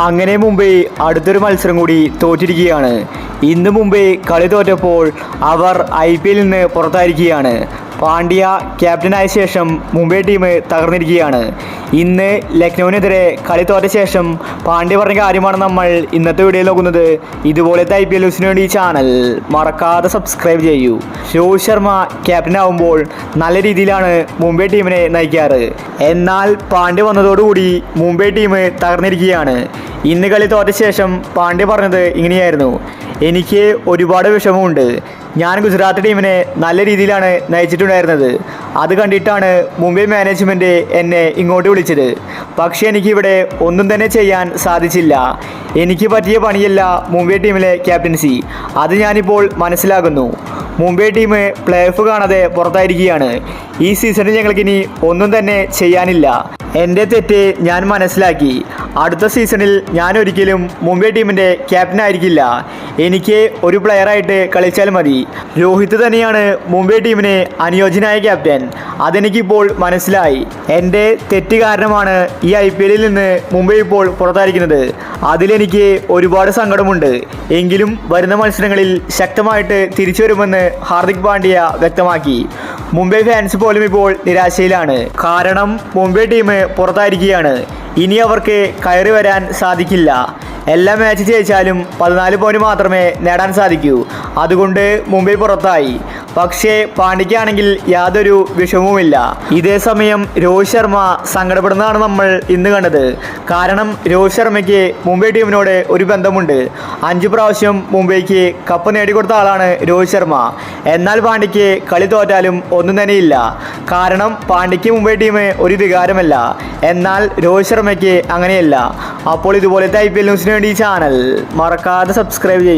അങ്ങനെ മുംബൈ അടുത്തൊരു മത്സരം കൂടി തോറ്റിരിക്കുകയാണ്. ഇന്ന് മുംബൈ കളി തോറ്റപ്പോൾ അവർ IPL നിന്ന് പുറത്തായിരിക്കുകയാണ്. പാണ്ഡ്യ ക്യാപ്റ്റനായ ശേഷം മുംബൈ ടീം തകർന്നിരിക്കുകയാണ്. ഇന്ന് ലക്നൌവിനെതിരെ കളി തോറ്റ ശേഷം പാണ്ഡ്യ പറഞ്ഞ കാര്യമാണ് നമ്മൾ ഇന്നത്തെ വീഡിയോയിൽ നോക്കുന്നത്. ഇതുപോലത്തെ IPL ന്യൂസിന് വേണ്ടി ഈ ചാനൽ മറക്കാതെ സബ്സ്ക്രൈബ് ചെയ്യൂ. രോഹിത് ശർമ്മ ക്യാപ്റ്റനാവുമ്പോൾ നല്ല രീതിയിലാണ് മുംബൈ ടീമിനെ നയിക്കാറ്. എന്നാൽ പാണ്ഡ്യ വന്നതോടുകൂടി മുംബൈ ടീം തകർന്നിരിക്കുകയാണ്. ഇന്ന് കളി തോറ്റ ശേഷം പാണ്ഡ്യ പറഞ്ഞത് ഇങ്ങനെയായിരുന്നു: എനിക്ക് ഒരുപാട് വിഷമമുണ്ട്. ഞാൻ ഗുജറാത്ത് ടീമിനെ നല്ല രീതിയിലാണ് നയിച്ചിട്ടുണ്ടായിരുന്നത്. അത് കണ്ടിട്ടാണ് മുംബൈ മാനേജ്മെൻറ്റ് എന്നെ ഇങ്ങോട്ട് വിളിച്ചത്. പക്ഷേ എനിക്കിവിടെ ഒന്നും തന്നെ ചെയ്യാൻ സാധിച്ചില്ല. എനിക്ക് പറ്റിയ പണിയല്ല മുംബൈ ടീമിലെ ക്യാപ്റ്റൻസി. അത് ഞാനിപ്പോൾ മനസ്സിലാക്കുന്നു. മുംബൈ ടീം പ്ലേ ഓഫ് കാണാതെ പുറത്തായിരിക്കുകയാണ്. ഈ സീസണിൽ ഞങ്ങൾക്കിനി ഒന്നും തന്നെ ചെയ്യാനില്ല. എൻ്റെ തെറ്റ് ഞാൻ മനസ്സിലാക്കി. അടുത്ത സീസണിൽ ഞാൻ ഒരിക്കലും മുംബൈ ടീമിൻ്റെ ക്യാപ്റ്റനായിരിക്കില്ല. എനിക്ക് ഒരു പ്ലെയറായിട്ട് കളിച്ചാൽ മതി. രോഹിത് തന്നെയാണ് മുംബൈ ടീമിന് അനുയോജ്യനായ ക്യാപ്റ്റൻ. അതെനിക്കിപ്പോൾ മനസ്സിലായി. എൻ്റെ തെറ്റ് കാരണമാണ് ഈ IPL നിന്ന് മുംബൈ ഇപ്പോൾ പുറത്തായിരിക്കുന്നത്. അതിലെനിക്ക് ഒരുപാട് സങ്കടമുണ്ട്. എങ്കിലും വരുന്ന മത്സരങ്ങളിൽ ശക്തമായിട്ട് തിരിച്ചു വരുമെന്ന് ഹാർദിക് പാണ്ഡ്യ വ്യക്തമാക്കി. മുംബൈ ഫാൻസ് പോലും ഇപ്പോൾ നിരാശയിലാണ്. കാരണം മുംബൈ ടീം പുറത്തായിരിക്കുകയാണ്. ഇനി അവർക്ക് കയറി വരാൻ സാധിക്കില്ല. എല്ലാ മാച്ച് ജയിച്ചാലും 14 പോയിന്റ് മാത്രമേ നേടാൻ സാധിക്കൂ. അതുകൊണ്ട് മുംബൈ പുറത്തായി. പക്ഷേ പാണ്ഡ്യയ്ക്കാണെങ്കിൽ യാതൊരു വിഷമവുമില്ല. ഇതേ സമയം രോഹിത് ശർമ്മ സങ്കടപ്പെടുന്നതാണ് നമ്മൾ ഇന്ന് കണ്ടത്. കാരണം രോഹിത് ശർമ്മയ്ക്ക് മുംബൈ ടീമിനോട് ഒരു ബന്ധമുണ്ട്. 5 പ്രാവശ്യം മുംബൈക്ക് കപ്പ് നേടിക്കൊടുത്ത ആളാണ് രോഹിത് ശർമ്മ. എന്നാൽ പാണ്ഡ്യയ്ക്ക് കളി തോറ്റാലും ഒന്നും തന്നെയില്ല. കാരണം പാണ്ഡ്യയ്ക്ക് മുംബൈ ടീം ഒരു വികാരമല്ല. എന്നാൽ രോഹിത് ശർമ്മയ്ക്ക് അങ്ങനെയല്ല. അപ്പോൾ ഇതുപോലത്തെ IPL ന്യൂസിന് വേണ്ടി ഈ ചാനൽ മറക്കാതെ സബ്സ്ക്രൈബ് ചെയ്യും.